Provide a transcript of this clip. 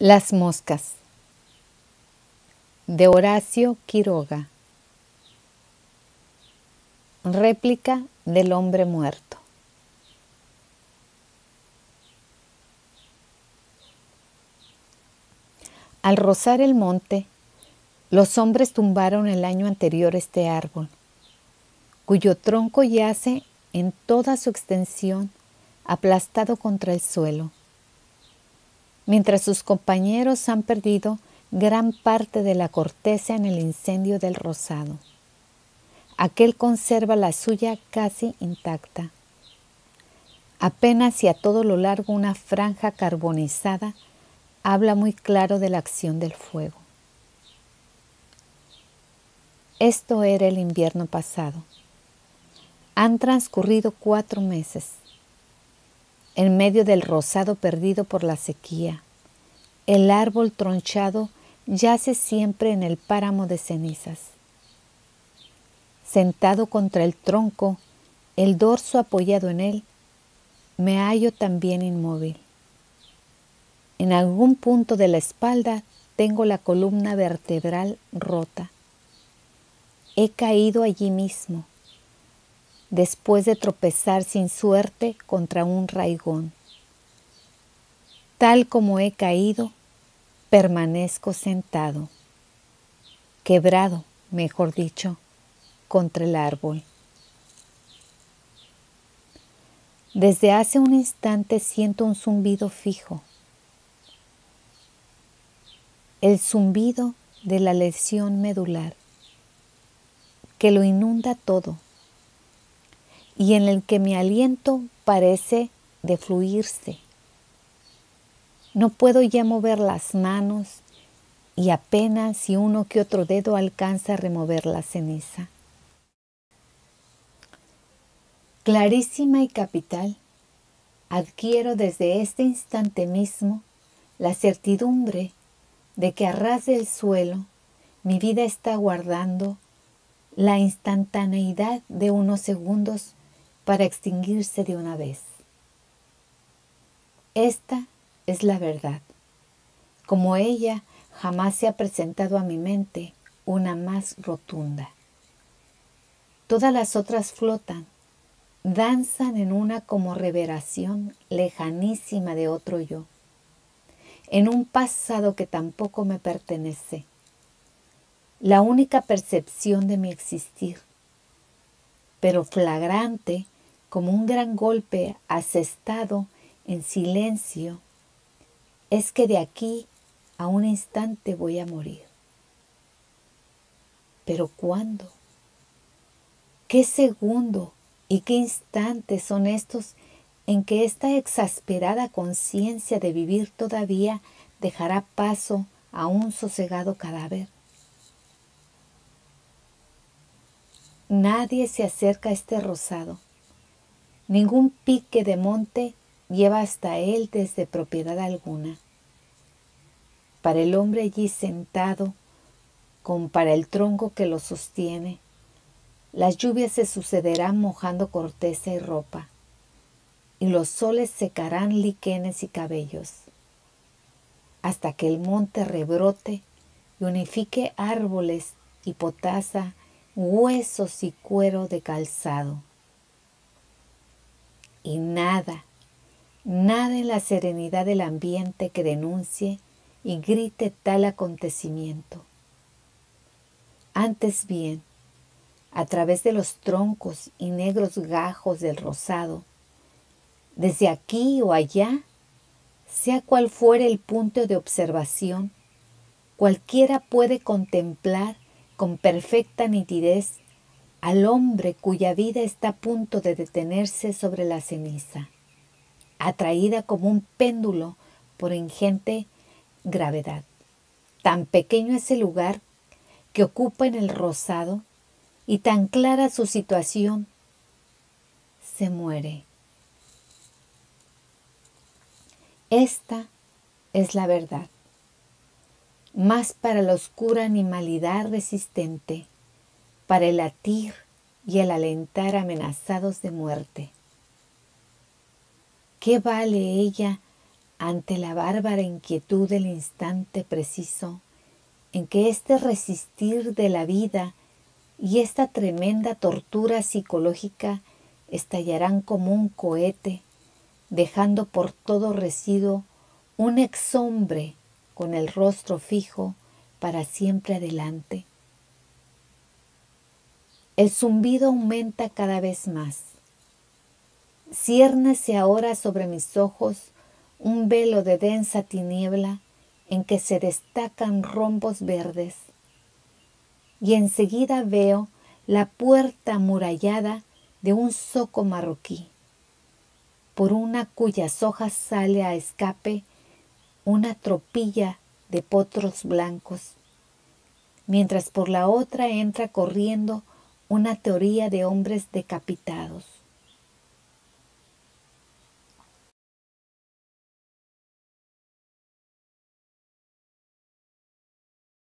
Las moscas, de Horacio Quiroga. Réplica del hombre muerto. Al rozar el monte, los hombres tumbaron el año anterior este árbol, cuyo tronco yace en toda su extensión, aplastado contra el suelo, mientras sus compañeros han perdido gran parte de la corteza en el incendio del rozado. Aquel conserva la suya casi intacta. Apenas y a todo lo largo una franja carbonizada habla muy claro de la acción del fuego. Esto era el invierno pasado. Han transcurrido 4 meses. En medio del rozado perdido por la sequía, el árbol tronchado yace siempre en el páramo de cenizas. Sentado contra el tronco, el dorso apoyado en él, me hallo también inmóvil. En algún punto de la espalda tengo la columna vertebral rota. He caído allí mismo, después de tropezar sin suerte contra un raigón. Tal como he caído, permanezco sentado, quebrado, mejor dicho, contra el árbol. Desde hace un instante siento un zumbido fijo, el zumbido de la lesión medular, que lo inunda todo y en el que mi aliento parece de fluirse. No puedo ya mover las manos y apenas si uno que otro dedo alcanza a remover la ceniza. Clarísima y capital, adquiero desde este instante mismo la certidumbre de que a ras del suelo mi vida está aguardando la instantaneidad de unos segundos para extinguirse de una vez. Esta es la verdad. Como ella, jamás se ha presentado a mi mente una más rotunda. Todas las otras flotan, danzan en una como reverberación lejanísima de otro yo, en un pasado que tampoco me pertenece, la única percepción de mi existir, pero flagrante como un gran golpe asestado en silencio, es que de aquí a un instante voy a morir. ¿Pero cuándo? ¿Qué segundo y qué instante son estos en que esta exasperada conciencia de vivir todavía dejará paso a un sosegado cadáver? Nadie se acerca a este rozado. Ningún pique de monte lleva hasta él desde propiedad alguna. Para el hombre allí sentado, como para el tronco que lo sostiene, las lluvias se sucederán mojando corteza y ropa, y los soles secarán liquenes y cabellos, hasta que el monte rebrote y unifique árboles y potasa, huesos y cuero de calzado. Y nada en la serenidad del ambiente que denuncie y grite tal acontecimiento. Antes bien, a través de los troncos y negros gajos del rozado, desde aquí o allá, sea cual fuere el punto de observación, cualquiera puede contemplar con perfecta nitidez al hombre cuya vida está a punto de detenerse sobre la ceniza, atraída como un péndulo por ingente gravedad. Tan pequeño es el lugar que ocupa en el rozado y tan clara su situación, se muere. Esta es la verdad, más para la oscura animalidad resistente, para el latir y el alentar amenazados de muerte. ¿Qué vale ella ante la bárbara inquietud del instante preciso en que este resistir de la vida y esta tremenda tortura psicológica estallarán como un cohete, dejando por todo residuo un exhombre con el rostro fijo para siempre adelante. El zumbido aumenta cada vez más. Ciérnese ahora sobre mis ojos un velo de densa tiniebla en que se destacan rombos verdes. Y enseguida veo la puerta amurallada de un zoco marroquí, por una cuyas hojas sale a escape una tropilla de potros blancos, mientras por la otra entra corriendo una teoría de hombres decapitados.